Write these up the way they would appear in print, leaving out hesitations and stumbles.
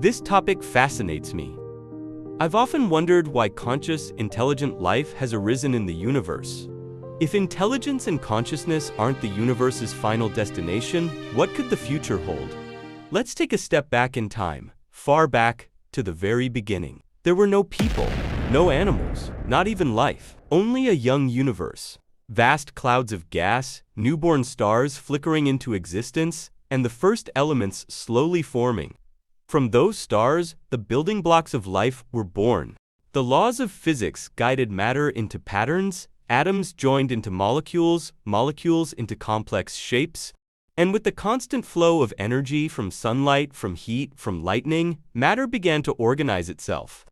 This topic fascinates me. I've often wondered why conscious, intelligent life has arisen in the universe. If intelligence and consciousness aren't the universe's final destination, what could the future hold? Let's take a step back in time, far back to the very beginning. There were no people, no animals, not even life, only a young universe. Vast clouds of gas, newborn stars flickering into existence, and the first elements slowly forming. From those stars, the building blocks of life were born. The laws of physics guided matter into patterns, atoms joined into molecules, molecules into complex shapes, and with the constant flow of energy from sunlight, from heat, from lightning, matter began to organize itself.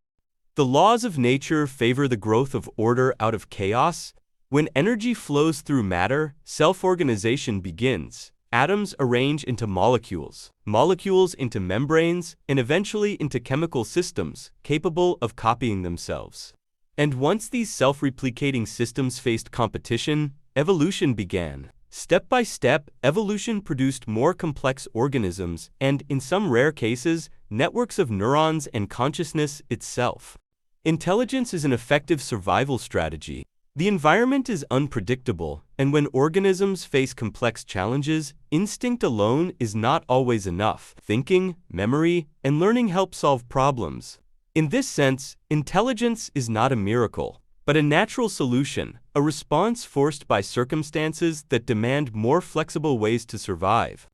The laws of nature favor the growth of order out of chaos. When energy flows through matter, self-organization begins. Atoms arrange into molecules, molecules into membranes, and eventually into chemical systems capable of copying themselves. And once these self-replicating systems faced competition, evolution began. Step by step, evolution produced more complex organisms and, in some rare cases, networks of neurons and consciousness itself. Intelligence is an effective survival strategy. The environment is unpredictable, and when organisms face complex challenges, instinct alone is not always enough. Thinking, memory, and learning help solve problems. In this sense, intelligence is not a miracle, but a natural solution, a response forced by circumstances that demand more flexible ways to survive.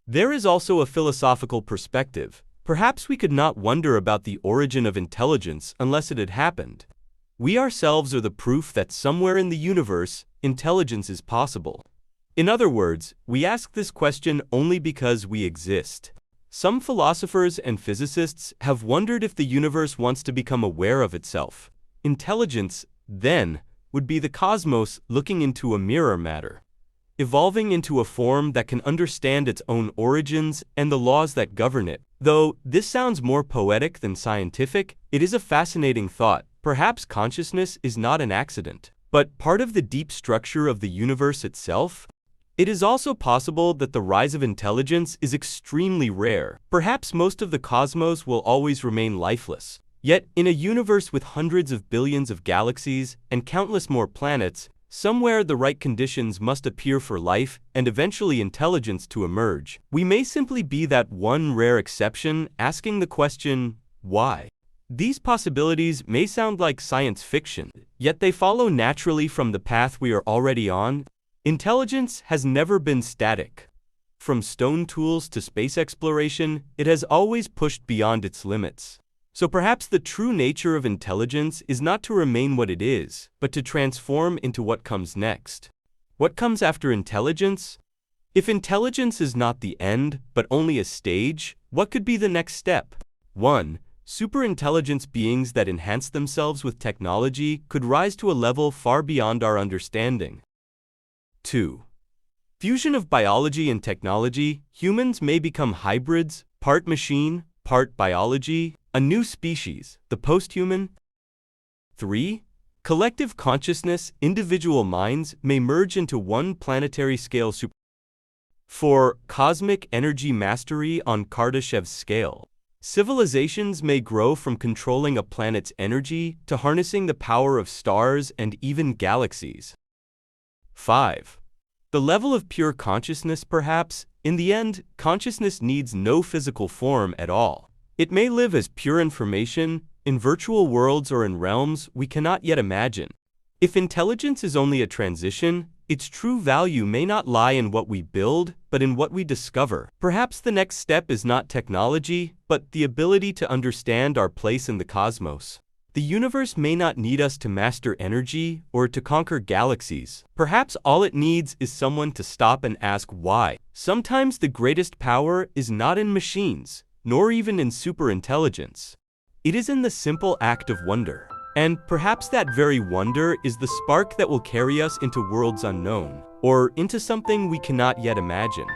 There is also a philosophical perspective. Perhaps we could not wonder about the origin of intelligence unless it had happened. We ourselves are the proof that somewhere in the universe, intelligence is possible. In other words, we ask this question only because we exist. Some philosophers and physicists have wondered if the universe wants to become aware of itself. Intelligence, then, would be the cosmos looking into a mirror matter, evolving into a form that can understand its own origins and the laws that govern it. Though this sounds more poetic than scientific, it is a fascinating thought. Perhaps consciousness is not an accident, but part of the deep structure of the universe itself. It is also possible that the rise of intelligence is extremely rare. Perhaps most of the cosmos will always remain lifeless. Yet, in a universe with hundreds of billions of galaxies and countless more planets, somewhere the right conditions must appear for life and eventually intelligence to emerge. We may simply be that one rare exception asking the question, why? These possibilities may sound like science fiction, yet they follow naturally from the path we are already on. Intelligence has never been static. From stone tools to space exploration, it has always pushed beyond its limits. So perhaps the true nature of intelligence is not to remain what it is, but to transform into what comes next. What comes after intelligence? If intelligence is not the end, but only a stage, what could be the next step? 1. Superintelligence beings that enhance themselves with technology could rise to a level far beyond our understanding. 2. Fusion of biology and technology, humans may become hybrids, part machine, part biology, a new species, the posthuman. 3. Collective consciousness, individual minds may merge into one planetary scale super. 4. Cosmic energy mastery on Kardashev's scale. Civilizations may grow from controlling a planet's energy to harnessing the power of stars and even galaxies. 5. The level of pure consciousness, perhaps. In the end, consciousness needs no physical form at all. It may live as pure information, in virtual worlds or in realms we cannot yet imagine. If intelligence is only a transition, its true value may not lie in what we build, but in what we discover. Perhaps the next step is not technology, but the ability to understand our place in the cosmos. The universe may not need us to master energy or to conquer galaxies. Perhaps all it needs is someone to stop and ask why. Sometimes the greatest power is not in machines, nor even in superintelligence. It is in the simple act of wonder. And perhaps that very wonder is the spark that will carry us into worlds unknown, or into something we cannot yet imagine.